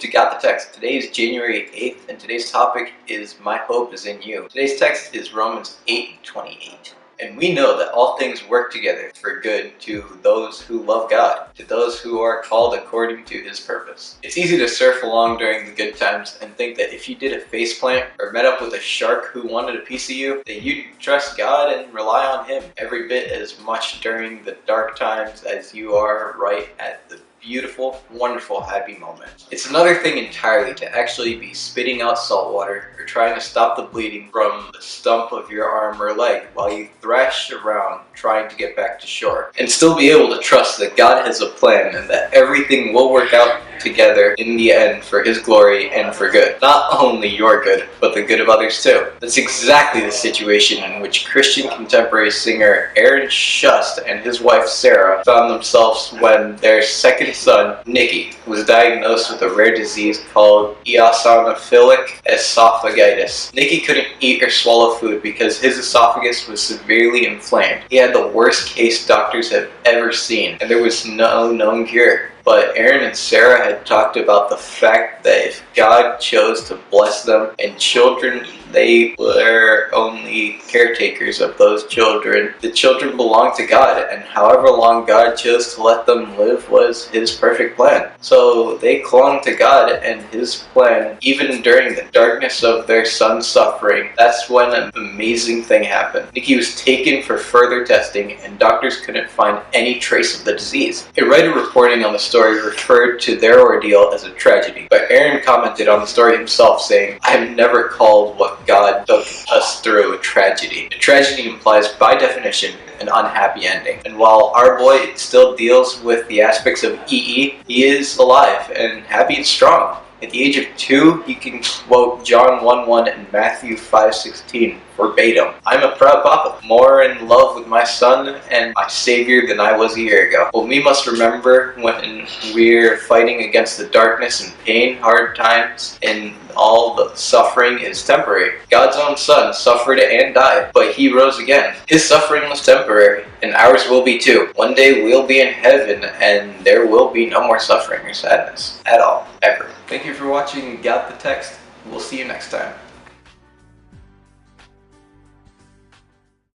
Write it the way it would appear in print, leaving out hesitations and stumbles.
to Got the Text. Today is January 8th, and today's topic is My Hope is in You. Today's text is Romans 8:28. And we know that all things work together for good to those who love God, to those who are called according to His purpose. It's easy to surf along during the good times and think that if you did a faceplant or met up with a shark who wanted a piece of you, that you'd trust God and rely on Him every bit as much during the dark times as you are right at the beautiful, wonderful, happy moment. It's another thing entirely to actually be spitting out salt water or trying to stop the bleeding from the stump of your arm or leg while you thrash around trying to get back to shore, and still be able to trust that God has a plan and that everything will work out together in the end for His glory and for good. Not only your good, but the good of others too. That's exactly the situation in which Christian contemporary singer Aaron Shust and his wife Sarah found themselves when their second son, Nicky, was diagnosed with a rare disease called eosinophilic esophagitis. Nicky couldn't eat or swallow food because his esophagus was severely inflamed. He had the worst case doctors have ever seen, and there was no known cure. But Aaron and Sarah had talked about the fact that if God chose to bless them and children, they were only caretakers of those children. The children belonged to God, and however long God chose to let them live was His perfect plan. So they clung to God and His plan, even during the darkness of their son's suffering. That's when an amazing thing happened. Nicky was taken for further testing, and doctors couldn't find any trace of the disease. A writer reporting on the story referred to their ordeal as a tragedy, but Aaron commented on the story himself, saying, "I have never called what God took us through a tragedy. A tragedy implies, by definition, an unhappy ending. And while our boy still deals with the aspects of EE, he is alive and happy and strong. At the age of 2, he can quote John 1:1 and Matthew 5:16 verbatim. I'm a proud papa, more in love with my son and my Savior than I was a year ago. What we must remember when we're fighting against the darkness and pain, hard times, and all the suffering is temporary. God's own son suffered and died, but He rose again. His suffering was temporary, and ours will be too. One day we'll be in heaven, and there will be no more suffering or sadness at all, ever." Thank you for watching Got the Text. We'll see you next time.